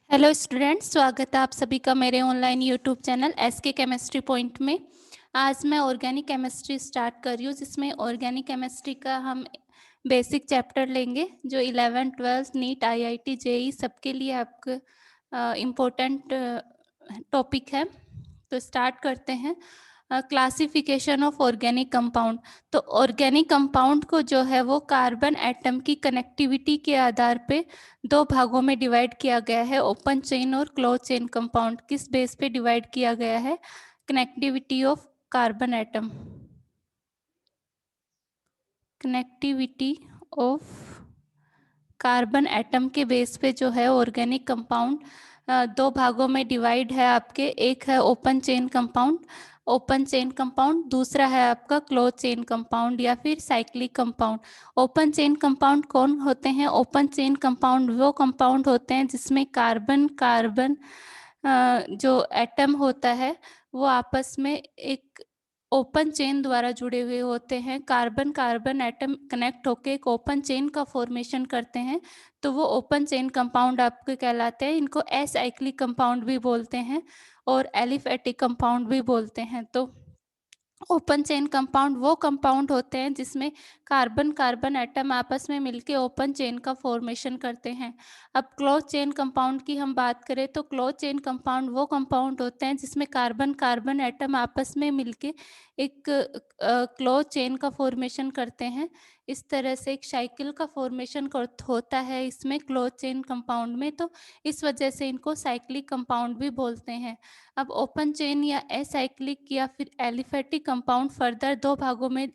Hello students, स्वागत है आप सभी का मेरे online YouTube channel SK chemistry point में। आज मैं ऑर्गेनिक केमिस्ट्री स्टार्ट कर रही हूँ, जिसमें ऑर्गेनिक केमिस्ट्री का हम बेसिक चैप्टर लेंगे जो 11th 12th NEET IIT JEE सबके लिए आपका इम्पोर्टेंट टॉपिक है। तो स्टार्ट करते हैं। Classification of organic compound. तो ऑर्गेनिक कंपाउंड को जो है वो कार्बन एटम की कनेक्टिविटी के आधार पे दो भागों में डिवाइड किया गया है, ओपन चेन और क्लोज चेन कंपाउंड। किस बेस पे डिवाइड किया गया है? Connectivity of carbon atom. Connectivity of carbon atom के बेस पे जो है ऑर्गेनिक कंपाउंड दो भागों में डिवाइड है आपके। एक है ओपन चेन कंपाउंड, दूसरा है आपका क्लोज चेन कंपाउंड या फिर cyclic compound. Open chain compound कौन होते हैं? ओपन चेन कंपाउंड वो कंपाउंड होते हैं जिसमें कार्बन कार्बन जो एटम होता है वो आपस में एक ओपन चेन द्वारा जुड़े हुए होते हैं। कार्बन कार्बन एटम कनेक्ट होकर एक ओपन चेन का फॉर्मेशन करते हैं, तो वो ओपन चेन कंपाउंड आपके कहलाते हैं। इनको एसाइक्लिक कंपाउंड भी बोलते हैं और एलिफेटिक कंपाउंड भी बोलते हैं। तो ओपन चेन कंपाउंड वो कंपाउंड होते हैं जिसमें कार्बन कार्बन एटम आपस में मिलके ओपन चेन का फॉर्मेशन करते हैं। अब क्लोज चेन कंपाउंड की हम बात करें तो क्लोज चेन कंपाउंड वो कंपाउंड होते हैं जिसमें कार्बन कार्बन एटम आपस में मिलके एक क्लोज चेन का फॉर्मेशन करते हैं। इस तरह से एक साइकिल का फॉर्मेशन होता है इसमें क्लोज चेन कंपाउंड में, तो इस वजह से इनको साइक्लिक कंपाउंड भी बोलते हैं। अब ओपन चेन या एसाइक्लिक या फिर एलिफेटिक कंपाउंड फर्दर दो भागों में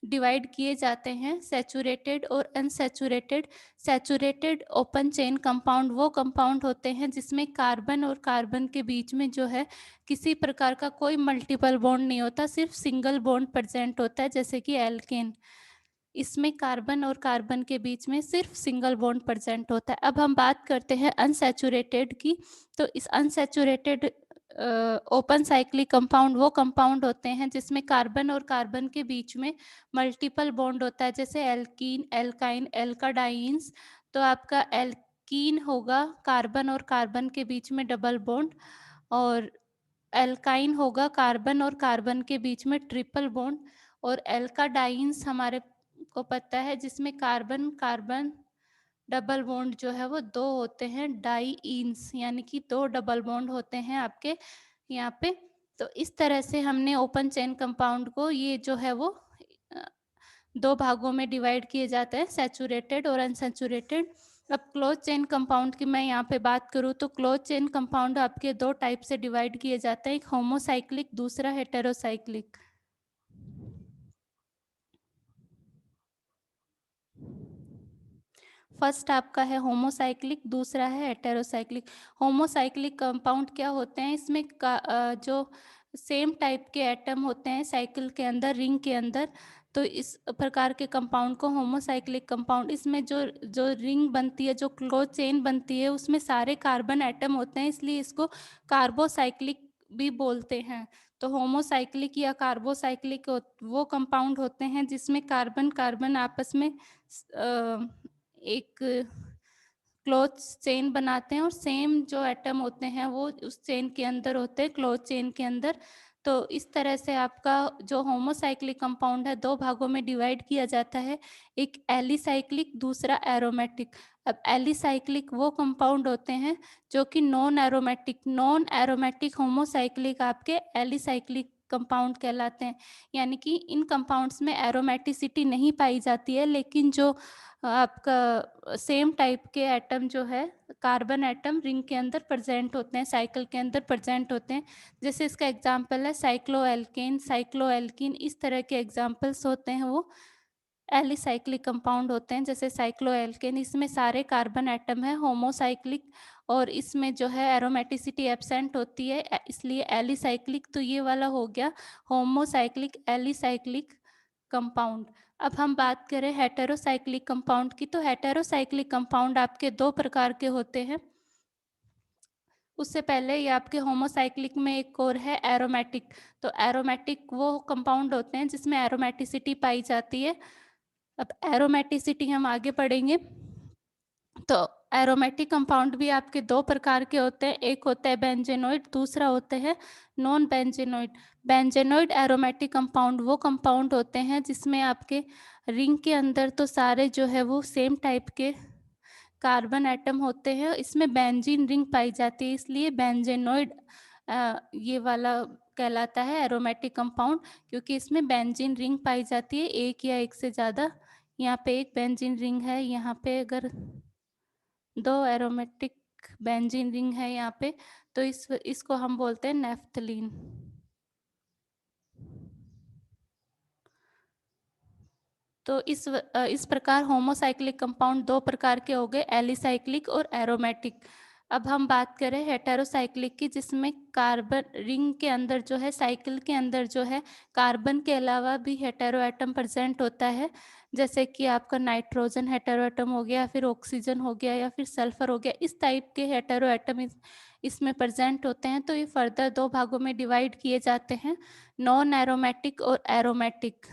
डिवाइड किए जाते हैं, सैचुरेटेड और unsaturated. Saturated open chain compound वो कंपाउंड होते हैं जिसमें कार्बन और कार्बन के बीच में जो है किसी प्रकार का कोई मल्टीपल बॉन्ड नहीं होता, सिर्फ सिंगल बॉन्ड प्रेजेंट होता है, जैसे कि एल्केन। इसमें कार्बन और कार्बन के बीच में सिर्फ सिंगल बॉन्ड प्रेजेंट होता है। अब हम बात करते हैं अनसैचुरेटेड की। तो इस अनसैचुरेटेड ओपन साइक्लिक कंपाउंड वो कंपाउंड होते हैं जिसमें कार्बन और कार्बन के बीच में मल्टीपल बॉन्ड होता है, जैसे एल्कीन, एल्काइन, एल्काडाइंस। तो आपका एल्कीन होगा कार्बन और कार्बन के बीच में डबल बॉन्ड, और एल्काइन होगा कार्बन और कार्बन के बीच में ट्रिपल बॉन्ड, और एल्काडाइंस हमारे को पता है जिसमें कार्बन कार्बन डबल बॉन्ड जो है वो दो होते हैं, डाईईन्स, यानी कि दो डबल बॉन्ड होते हैं आपके यहाँ पे। तो इस तरह से हमने ओपन चेन कंपाउंड को ये जो है वो अ, दो भागों में डिवाइड किए जाते हैं, सैचुरेटेड और अनसैचुरेटेड। अब क्लोज चेन कंपाउंड की मैं यहाँ पे बात करूँ तो क्लोज चेन कंपाउंड आपके दो टाइप से डिवाइड किए जाते हैं, एक होमोसाइक्लिक, दूसरा हेटेरोसाइक्लिक। फर्स्ट आपका है होमोसाइक्लिक, दूसरा है हेटेरोसाइक्लिक। होमोसाइक्लिक कंपाउंड क्या होते हैं? इसमें जो सेम टाइप के एटम होते हैं साइकिल के अंदर, रिंग के अंदर, तो इस प्रकार के कंपाउंड को होमोसाइक्लिक कंपाउंड। इसमें जो जो रिंग बनती है, जो क्लोज चेन बनती है, उसमें सारे कार्बन एटम होते हैं, इसलिए इसको कार्बोसाइक्लिक भी बोलते हैं। तो होमोसाइक्लिक या कार्बोसाइक्लिक वो कंपाउंड होते हैं जिसमें कार्बन कार्बन आपस में एक क्लोज चेन बनाते हैं और सेम जो एटम होते हैं वो उस चेन के अंदर होते हैं, क्लोज चेन के अंदर। तो इस तरह से आपका जो होमोसाइक्लिक कंपाउंड है दो भागों में डिवाइड किया जाता है, एक एलिसाइक्लिक, दूसरा एरोमेटिक। अब एलिसाइक्लिक वो कंपाउंड होते हैं जो कि नॉन एरोमेटिक होमोसाइक्लिक आपके एलिसाइक्लिक कंपाउंड कहलाते हैं। यानी कि इन कंपाउंड्स में एरोमेटिसिटी नहीं पाई जाती है, लेकिन जो आपका सेम टाइप के एटम जो है कार्बन एटम रिंग के अंदर प्रेजेंट होते हैं, साइकिल के अंदर प्रेजेंट होते हैं। जैसे इसका एग्जांपल है साइक्लोएल्केन, साइक्लोएल्कीन, इस तरह के एग्जांपल्स होते हैं वो एलिसाइक्लिक कंपाउंड होते हैं। जैसे साइक्लोएल्केन, इसमें सारे कार्बन एटम है, होमोसाइक्लिक, और इसमें जो है एरोमेटिसिटी एब्सेंट होती है, इसलिए एलिसाइक्लिक। तो ये वाला हो गया होमोसाइक्लिक एलिसाइक्लिक कंपाउंड। अब हम बात करें हेटेरोसाइक्लिक कंपाउंड की, तो हेटेरोसाइक्लिक कंपाउंड आपके दो प्रकार के होते हैं। उससे पहले ये आपके होमोसाइक्लिक में एक और है एरोमेटिक। तो एरोमेटिक वो कंपाउंड होते हैं जिसमें एरोमेटिसिटी पाई जाती है। अब एरोमेटिसिटी हम आगे पढ़ेंगे। तो एरोमेटिक कंपाउंड भी आपके दो प्रकार के होते हैं, एक होता है बेंजेनोइड, दूसरा होते हैं non benzenoid. Benzenoid aromatic compound वो कंपाउंड होते हैं जिसमें आपके रिंग के अंदर तो सारे जो है वो सेम टाइप के कार्बन एटम होते हैं, इसमें बेंजीन रिंग पाई जाती है, इसलिए बेंजेनोइड ये वाला कहलाता है एरोमेटिक कंपाउंड, क्योंकि इसमें बेंजीन रिंग पाई जाती है, एक या एक से ज़्यादा। यहाँ पे एक बेंजीन रिंग है, यहाँ पे अगर दो एरोमेटिक बेंजीन रिंग है यहाँ पे, तो इसको हम बोलते हैं नेफ्थलीन। तो इस प्रकार होमोसाइक्लिक कंपाउंड दो प्रकार के हो गए, एलिसाइक्लिक और एरोमेटिक। अब हम बात करें हेटेरोसाइक्लिक की, जिसमें कार्बन रिंग के अंदर जो है, साइकिल के अंदर जो है, कार्बन के अलावा भी हेटेरो एटम प्रेजेंट होता है, जैसे कि आपका नाइट्रोजन हेटेरो एटम हो गया, फिर ऑक्सीजन हो गया, या फिर सल्फर हो गया। इस टाइप के हेटेरो एटम इसमें प्रेजेंट होते हैं। तो ये फर्दर दो भागों में डिवाइड किए जाते हैं, नॉन एरोमेटिक और aromatic.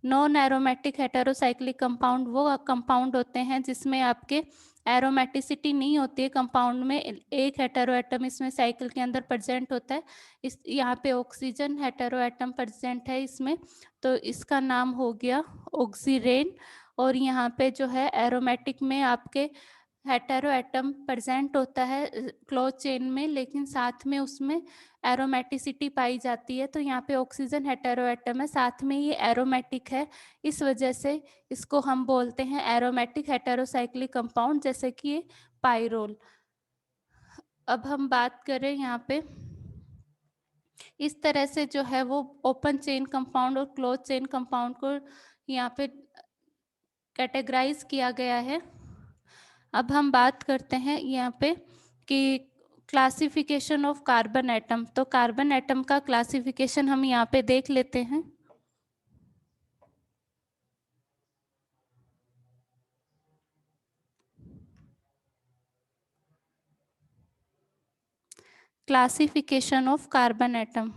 Non aromatic heterocyclic compound वो कंपाउंड होते हैं जिसमें आपके एरोमेटिसिटी नहीं होती है कंपाउंड में, एक हेटेरो एटम इसमें साइकिल के अंदर प्रेजेंट होता है। इस यहाँ पे ऑक्सीजन हेटेरो एटम प्रेजेंट है इसमें, तो इसका नाम हो गया ऑक्सीरेन। और यहाँ पे जो है एरोमेटिक में आपके हेटेरो एटम प्रेजेंट होता है क्लोज चेन में, लेकिन साथ में उसमें एरोमेटिसिटी पाई जाती है। तो यहाँ पे ऑक्सीजन हेटेरो एटम है, साथ में ये एरोमेटिक है, इस वजह से इसको हम बोलते हैं एरोमेटिक हेटेरोसाइक्लिक कंपाउंड, जैसे कि ये पाइरोल। अब हम बात करें यहाँ पे, इस तरह से जो है वो ओपन चेन कंपाउंड और क्लोज चेन कंपाउंड को यहाँ पे कैटेगराइज किया गया है। अब हम बात करते हैं यहाँ पे कि क्लासिफिकेशन ऑफ कार्बन एटम। तो कार्बन एटम का क्लासिफिकेशन हम यहाँ पे देख लेते हैं। Classification of carbon atom.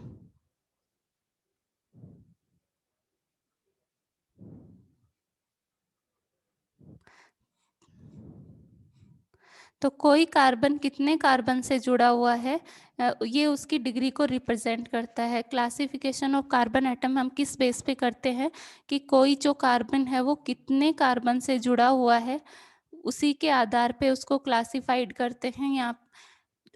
तो कोई कार्बन कितने कार्बन से जुड़ा हुआ है, ये उसकी डिग्री को रिप्रेजेंट करता है। क्लासिफिकेशन ऑफ कार्बन एटम हम किस बेस पे करते हैं कि कोई जो कार्बन है वो कितने कार्बन से जुड़ा हुआ है, उसी के आधार पे उसको क्लासिफाइड करते हैं। यहाँ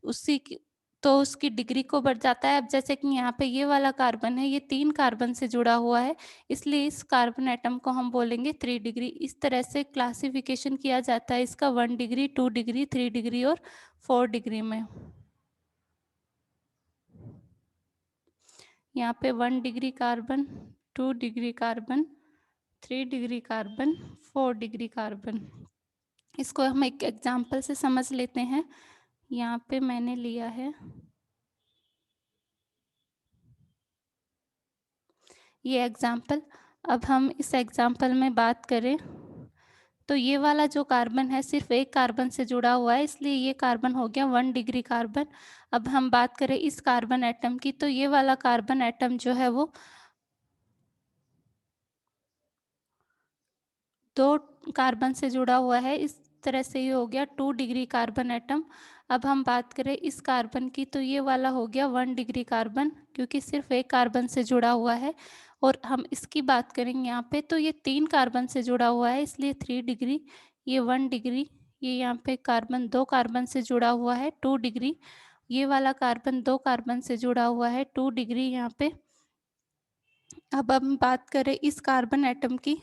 उसी की तो उसकी डिग्री को बढ़ जाता है। अब जैसे कि यहाँ पे ये वाला कार्बन है, ये 3 कार्बन से जुड़ा हुआ है, इसलिए इस कार्बन एटम को हम बोलेंगे 3 डिग्री। इस तरह से क्लासिफिकेशन किया जाता है इसका 1 डिग्री, 2 डिग्री, 3 डिग्री और 4 डिग्री में। यहाँ पे 1 degree carbon, 2 degree carbon, 3 degree carbon, 4 degree carbon. इसको हम एक एग्जाम्पल से समझ लेते हैं। यहाँ पे मैंने लिया है ये एग्जाम्पल। अब हम इस एग्जाम्पल में बात करें तो ये वाला जो कार्बन है सिर्फ एक कार्बन से जुड़ा हुआ है, इसलिए ये कार्बन हो गया 1 डिग्री कार्बन। अब हम बात करें इस कार्बन एटम की, तो ये वाला कार्बन एटम जो है वो 2 कार्बन से जुड़ा हुआ है, इस तरह से ये हो गया 2 डिग्री कार्बन एटम। अब हम बात करें इस कार्बन की, तो ये वाला हो गया 1 डिग्री कार्बन, क्योंकि सिर्फ एक कार्बन से जुड़ा हुआ है। और हम इसकी बात करेंगे यहाँ पे, तो ये 3 कार्बन से जुड़ा हुआ है, इसलिए 3 डिग्री, ये 1 डिग्री, ये यहाँ पे कार्बन 2 कार्बन से जुड़ा हुआ है 2 डिग्री, ये वाला कार्बन 2 कार्बन से जुड़ा हुआ है 2 डिग्री यहाँ पे। अब हम बात करें इस कार्बन एटम की,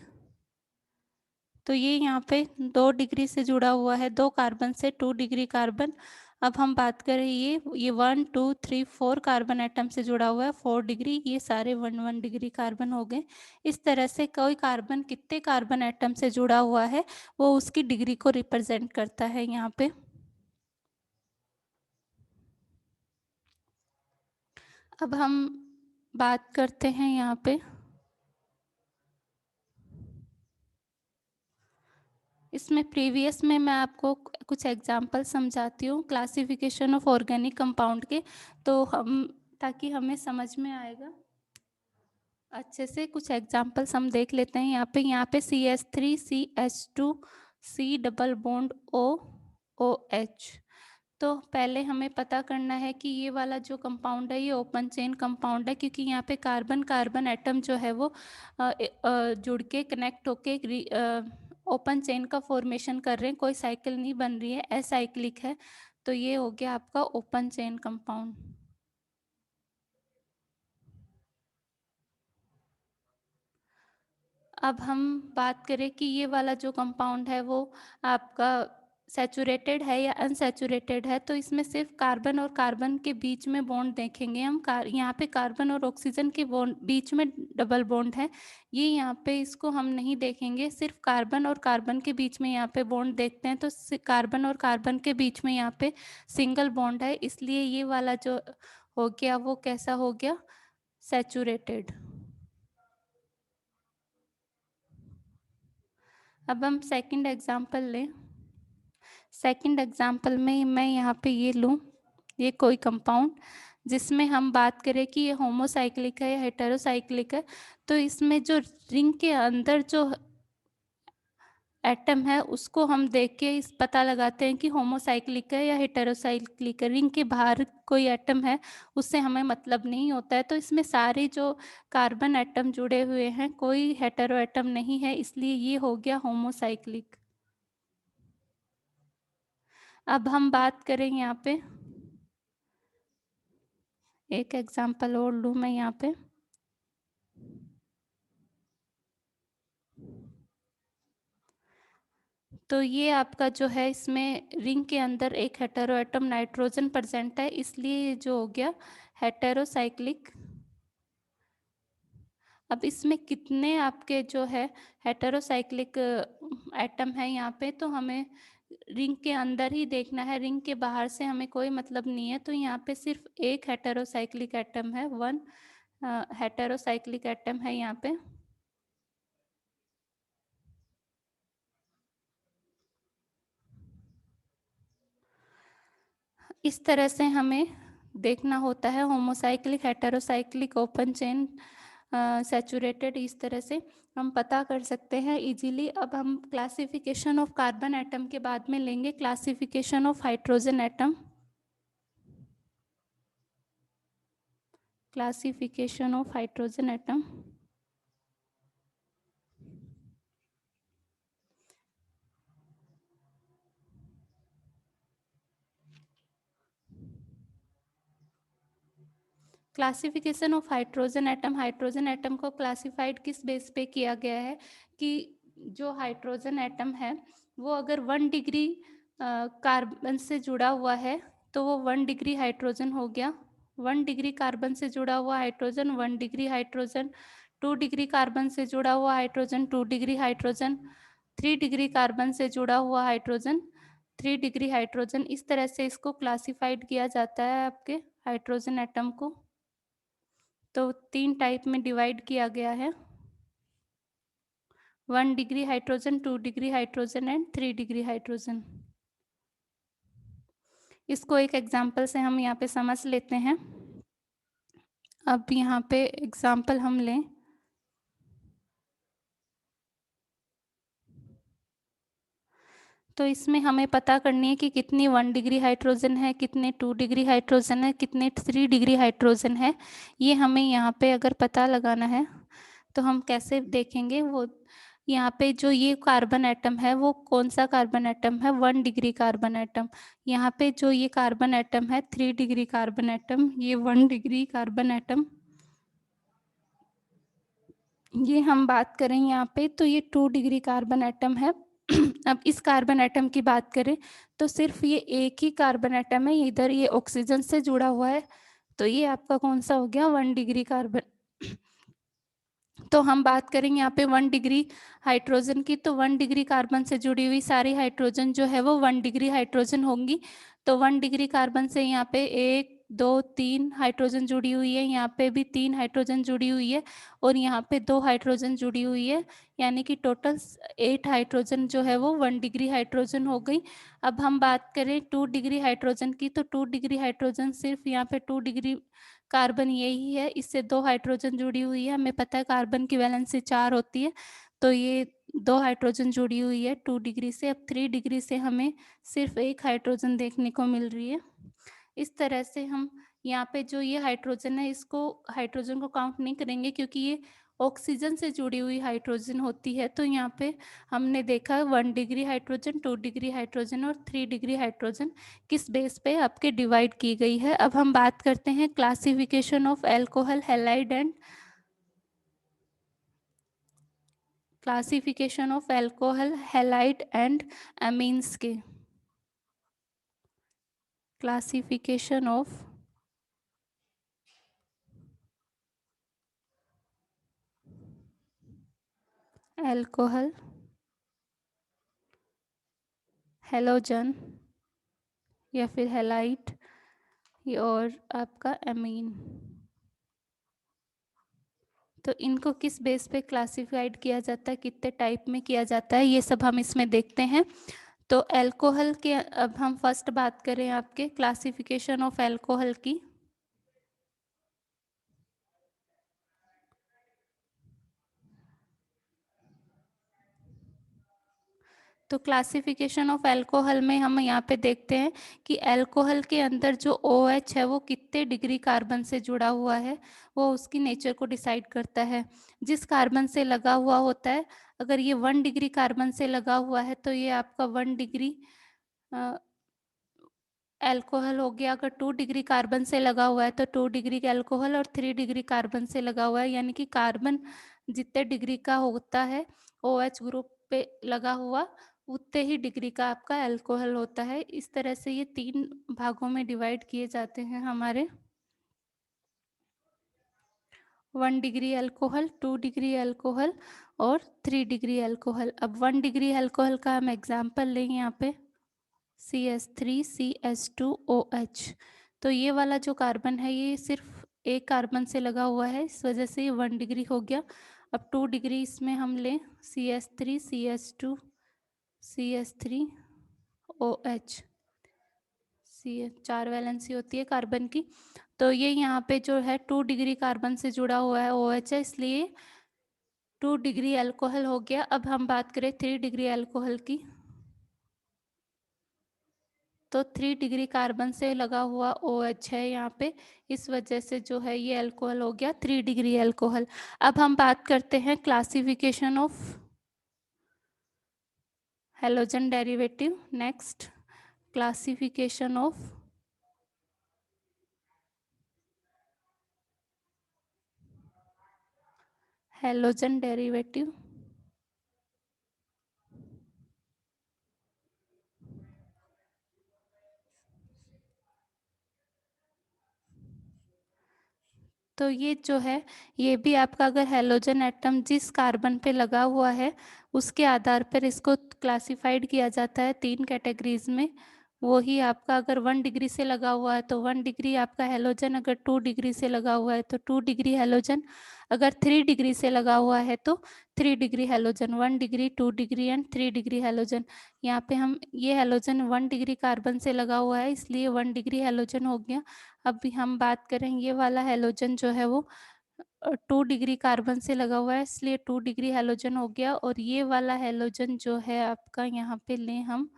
तो ये यहाँ पे 2 डिग्री से जुड़ा हुआ है 2 कार्बन से 2 डिग्री कार्बन। अब हम बात करें ये 1 2 3 4 कार्बन एटम से जुड़ा हुआ है 4 डिग्री, ये सारे 1 डिग्री कार्बन हो गए। इस तरह से कोई कार्बन कितने कार्बन एटम से जुड़ा हुआ है वो उसकी डिग्री को रिप्रेजेंट करता है यहाँ पे। अब हम बात करते हैं यहाँ पे, इसमें प्रीवियस में मैं आपको कुछ एग्जांपल समझाती हूँ क्लासिफिकेशन ऑफ ऑर्गेनिक कंपाउंड के, तो हम ताकि हमें समझ में आएगा अच्छे से। कुछ एग्जांपल्स हम देख लेते हैं। यहाँ पे CH3, CH2, C double bond OH। तो पहले हमें पता करना है कि ये वाला जो कंपाउंड है ये ओपन चेन कंपाउंड है, क्योंकि यहाँ पे कार्बन कार्बन एटम जो है वो जुड़ के कनेक्ट होके ओपन चेन का फॉर्मेशन कर रहे हैं, कोई साइकिल नहीं बन रही है, असाइक्लिक है। तो ये हो गया आपका ओपन चेन कंपाउंड। अब हम बात करें कि ये वाला जो कंपाउंड है वो आपका सैचुरेटेड है या अनसैचुरेटेड है, तो इसमें सिर्फ कार्बन और कार्बन के बीच में बॉन्ड देखेंगे हम। यहाँ पे कार्बन और ऑक्सीजन के बॉन्ड बीच में डबल बॉन्ड है, ये यहाँ पे इसको हम नहीं देखेंगे, सिर्फ कार्बन और कार्बन के बीच में यहाँ पे बॉन्ड देखते हैं। तो कार्बन और कार्बन के बीच में यहाँ पे सिंगल बॉन्ड है, इसलिए ये वाला जो हो गया वो कैसा हो गया, सैचुरेटेड। अब हम सेकंड एग्जांपल लें। सेकंड एग्जांपल में मैं यहाँ पे ये लूँ, ये कोई कंपाउंड जिसमें हम बात करें कि ये होमोसाइक्लिक है या हेटेरोसाइक्लिक है। तो इसमें जो रिंग के अंदर जो एटम है उसको हम देख के इस पता लगाते हैं कि होमोसाइक्लिक है या हेटेरोसाइक्लिक है। रिंग के बाहर कोई एटम है उससे हमें मतलब नहीं होता है। तो इसमें सारे जो कार्बन एटम जुड़े हुए हैं, कोई हेटेरो एटम नहीं है, इसलिए ये हो गया होमोसाइक्लिक। अब हम बात करें यहाँ पे, एक एग्जांपल और लूँ मैं यहाँ पे। तो ये आपका जो है इसमें रिंग के अंदर एक हेटेरो एटम नाइट्रोजन प्रेजेंट है, इसलिए ये जो हो गया हेटेरोसाइक्लिक। अब इसमें कितने आपके जो है हेटेरोसाइक्लिक एटम है यहाँ पे, तो हमें रिंग के अंदर ही देखना है, रिंग के बाहर से हमें कोई मतलब नहीं है। तो यहाँ पे सिर्फ एक हेटेरोसाइक्लिक एटम है, वन हेटेरोसाइक्लिक एटम है यहाँ पे। इस तरह से हमें देखना होता है homocyclic, heterocyclic, open chain, saturated, इस तरह से हम पता कर सकते हैं इजीली। अब हम क्लासिफिकेशन ऑफ कार्बन एटम के बाद में लेंगे classification of hydrogen atom. Classification of hydrogen atom. Classification of hydrogen atom को क्लासिफाइड किस बेस पे किया गया है कि जो हाइड्रोजन एटम है वो अगर 1 डिग्री कार्बन से जुड़ा हुआ है तो वो 1 डिग्री हाइड्रोजन हो गया। 1 डिग्री कार्बन से जुड़ा हुआ hydrogen 1 degree hydrogen, 2 degree carbon से जुड़ा हुआ hydrogen 2 degree hydrogen, 3 degree carbon से जुड़ा हुआ हाइड्रोजन 3 डिग्री हाइड्रोजन। इस तरह से इसको क्लासिफाइड किया जाता है आपके हाइड्रोजन एटम को। तो 3 टाइप में डिवाइड किया गया है, 1 degree hydrogen, 2 degree hydrogen and 3 degree hydrogen. इसको एक एग्जाम्पल से हम यहाँ पे समझ लेते हैं। अब यहाँ पे एग्जाम्पल हम लें, तो इसमें हमें पता करनी है कि कितनी 1 डिग्री हाइड्रोजन है, कितने 2 डिग्री हाइड्रोजन है, कितने 3 डिग्री हाइड्रोजन है। ये हमें यहाँ पे अगर पता लगाना है तो हम कैसे देखेंगे, वो यहाँ पे जो ये कार्बन एटम है वो कौन सा कार्बन एटम है, 1 डिग्री कार्बन एटम। यहाँ पे जो ये कार्बन एटम है 3 डिग्री कार्बन एटम, ये 1 डिग्री कार्बन एटम। ये हम बात करें यहाँ पे तो ये 2 डिग्री कार्बन एटम है। अब इस कार्बन एटम की बात करें तो सिर्फ ये एक ही कार्बन एटम है, इधर ये ऑक्सीजन से जुड़ा हुआ है, तो ये आपका कौन सा हो गया, 1 डिग्री कार्बन। तो हम बात करेंगे यहाँ पे 1 डिग्री हाइड्रोजन की, तो 1 डिग्री कार्बन से जुड़ी हुई सारी हाइड्रोजन जो है वो 1 डिग्री हाइड्रोजन होंगी। तो 1 डिग्री कार्बन से यहाँ पे 1 2 3 हाइड्रोजन जुड़ी हुई है, यहाँ पे भी 3 हाइड्रोजन जुड़ी हुई है और यहाँ पे 2 हाइड्रोजन जुड़ी हुई है, यानी कि टोटल 8 हाइड्रोजन जो है वो 1 डिग्री हाइड्रोजन हो गई। अब हम बात करें 2 डिग्री हाइड्रोजन की, तो 2 डिग्री हाइड्रोजन सिर्फ यहाँ पे 2 डिग्री कार्बन यही है, इससे 2 हाइड्रोजन जुड़ी हुई है। हमें पता है कार्बन की वैलेंसी 4 होती है, तो ये 2 हाइड्रोजन जुड़ी हुई है 2 डिग्री से। अब 3 डिग्री से हमें सिर्फ 1 हाइड्रोजन देखने को मिल रही है। इस तरह से हम यहाँ पे जो ये हाइड्रोजन है, इसको हाइड्रोजन को काउंट नहीं करेंगे क्योंकि ये ऑक्सीजन से जुड़ी हुई हाइड्रोजन होती है। तो यहाँ पे हमने देखा 1 डिग्री हाइड्रोजन, 2 डिग्री हाइड्रोजन और 3 डिग्री हाइड्रोजन किस बेस पे आपके डिवाइड की गई है। अब हम बात करते हैं classification of alcohol halide and classification of alcohol halide and amines के। क्लासिफिकेशन ऑफ एल्कोहल हेलोजन या फिर हैलाइड और आपका अमीन, तो इनको किस बेस पे क्लासिफाइड किया जाता है, कितने टाइप में किया जाता है, ये सब हम इसमें देखते हैं। तो एल्कोहल के अब हम फर्स्ट बात करें आपके क्लासिफिकेशन ऑफ एल्कोहल की। तो क्लासिफिकेशन ऑफ एल्कोहल में हम यहाँ पे देखते हैं कि अल्कोहल के अंदर जो OH है वो कितने डिग्री कार्बन से जुड़ा हुआ है, वो उसकी नेचर को डिसाइड करता है। जिस कार्बन से लगा हुआ होता है, अगर ये 1 डिग्री कार्बन से लगा हुआ है तो ये आपका 1 डिग्री अल्कोहल हो गया। अगर 2 डिग्री कार्बन से लगा हुआ है तो 2 डिग्री अल्कोहल, और 3 डिग्री कार्बन से लगा हुआ है, यानी कि कार्बन जितने डिग्री का होता है OH ग्रुप पे लगा हुआ, उतने ही डिग्री का आपका अल्कोहल होता है। इस तरह से ये 3 भागों में डिवाइड किए जाते हैं हमारे। 1 डिग्री अल्कोहल, 2 डिग्री अल्कोहल और 3 डिग्री अल्कोहल। अब 1 डिग्री अल्कोहल का हम एग्जाम्पल लें यहाँ पे, CH3CH2OH। तो ये वाला जो कार्बन है ये सिर्फ एक कार्बन से लगा हुआ है, इस वजह से ये 1 डिग्री हो गया। अब 2 डिग्री इसमें हम लें, CH3CH2CH3OH। सी 4 वैलेंसी होती है कार्बन की। तो ये यहाँ पे जो है 2 डिग्री कार्बन से जुड़ा हुआ है OH है, इसलिए 2 डिग्री अल्कोहल हो गया। अब हम बात करें 3 डिग्री अल्कोहल की, तो 3 डिग्री कार्बन से लगा हुआ OH है यहाँ पे, इस वजह से जो है ये अल्कोहल हो गया 3 डिग्री अल्कोहल। अब हम बात करते हैं classification of halogen derivative. Next, classification of halogen derivative. तो ये जो है, ये भी आपका अगर हेलोजन एटम जिस कार्बन पे लगा हुआ है उसके आधार पर इसको क्लासिफाइड किया जाता है 3 कैटेगरीज में। वो ही आपका अगर 1 डिग्री से लगा हुआ है तो 1 डिग्री आपका हेलोजन, अगर 2 डिग्री से लगा हुआ है तो 2 डिग्री हेलोजन, अगर 3 डिग्री से लगा हुआ है तो 3 degree halogen. 1 degree, 2 degree and 3 degree halogen. यहाँ पे हम ये हेलोजन 1 डिग्री कार्बन से लगा हुआ है, इसलिए 1 डिग्री हेलोजन हो गया। अभी हम बात करें ये वाला हेलोजन जो है वो 2 डिग्री कार्बन से लगा हुआ है, इसलिए 2 डिग्री हेलोजन हो गया। और ये वाला हेलोजन जो है आपका, यहाँ पे लें हम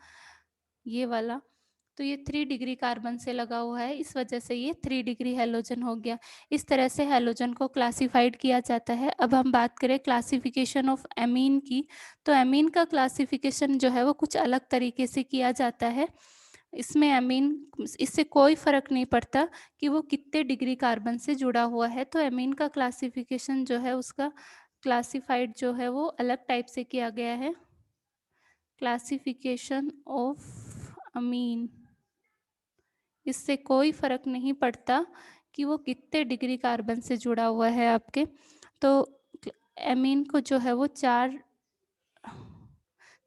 ये वाला, तो ये 3 डिग्री कार्बन से लगा हुआ है, इस वजह से ये 3 डिग्री हेलोजन हो गया। इस तरह से हेलोजन को क्लासिफाइड किया जाता है। अब हम बात करें क्लासिफिकेशन ऑफ एमीन की, तो एमीन का क्लासिफिकेशन जो है वो कुछ अलग तरीके से किया जाता है। इसमें एमीन, इससे कोई फर्क नहीं पड़ता कि वो कितने डिग्री कार्बन से जुड़ा हुआ है। तो एमीन का क्लासिफिकेशन जो है उसका क्लासिफाइड जो है वो अलग टाइप से किया गया है। क्लासिफिकेशन ऑफ अमीन, इससे कोई फर्क नहीं पड़ता कि वो कितने डिग्री कार्बन से जुड़ा हुआ है आपके। तो एमीन को जो है वो 4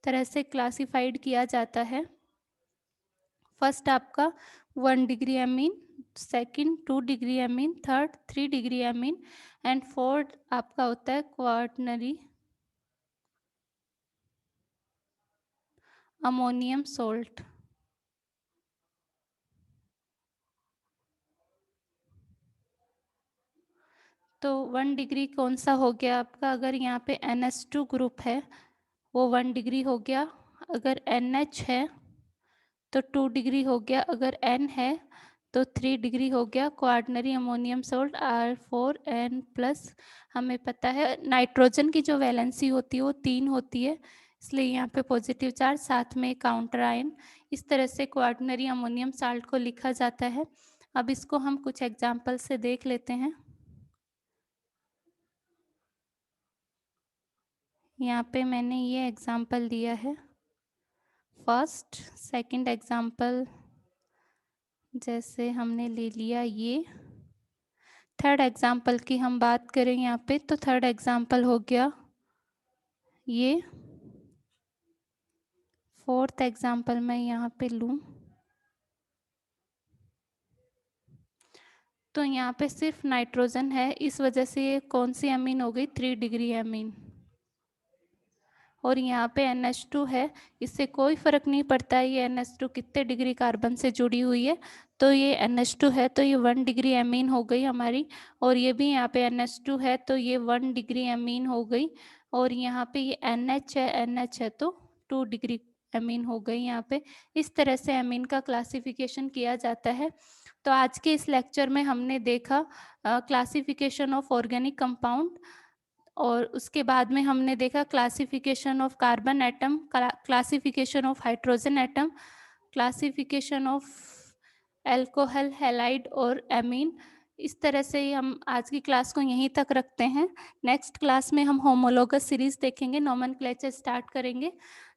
तरह से क्लासिफाइड किया जाता है। फर्स्ट आपका 1 degree amine, second 2 degree amine, third 3 degree amine and fourth आपका होता है क्वार्टनरी अमोनियम सोल्ट। तो 1 डिग्री कौन सा हो गया आपका, अगर यहाँ पे NH2 ग्रुप है वो 1 डिग्री हो गया। अगर NH है तो 2 डिग्री हो गया। अगर N है तो 3 डिग्री हो गया। Quaternary ammonium salt R4N+। हमें पता है नाइट्रोजन की जो वैलेंसी होती है वो 3 होती है, इसलिए यहाँ पे पॉजिटिव चार्ज, साथ में काउंटर आयन। इस तरह से क्वार्डनरी अमोनियम साल्ट को लिखा जाता है। अब इसको हम कुछ एग्जाम्पल से देख लेते हैं। यहाँ पे मैंने ये एग्जाम्पल दिया है। फर्स्ट सेकंड एग्जाम्पल जैसे हमने ले लिया ये। थर्ड एग्जाम्पल की हम बात करें यहाँ पे, तो थर्ड एग्जाम्पल हो गया ये। फोर्थ एग्जाम्पल मैं यहाँ पे लूँ तो यहाँ पे सिर्फ नाइट्रोजन है, इस वजह से ये कौन सी अमीन हो गई, 3 डिग्री अमीन। और यहाँ पे NH2 है, इससे कोई फर्क नहीं पड़ता है ये NH2 कितने डिग्री कार्बन से जुड़ी हुई है, तो ये NH2 है तो ये 1 डिग्री अमीन हो गई हमारी। और ये भी यहाँ पे NH2 है तो ये 1 डिग्री अमीन हो गई। और यहाँ पे ये NH है तो 2 डिग्री अमीन हो गई यहाँ पे। इस तरह से अमीन का क्लासिफिकेशन किया जाता है। तो आज के इस लेक्चर में हमने देखा क्लासिफिकेशन ऑफ ऑर्गेनिक कंपाउंड, और उसके बाद में हमने देखा classification of carbon atom, classification of hydrogen atom, classification of alcohol, halide और एमीन। इस तरह से ही हम आज की क्लास को यहीं तक रखते हैं। नेक्स्ट क्लास में हम होमोलोगस सीरीज देखेंगे, नोमेनक्लेचर स्टार्ट करेंगे।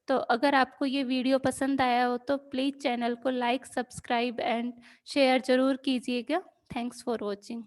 तो अगर आपको ये वीडियो पसंद आया हो तो प्लीज़ चैनल को लाइक, सब्सक्राइब एंड शेयर ज़रूर कीजिएगा। Thanks for watching.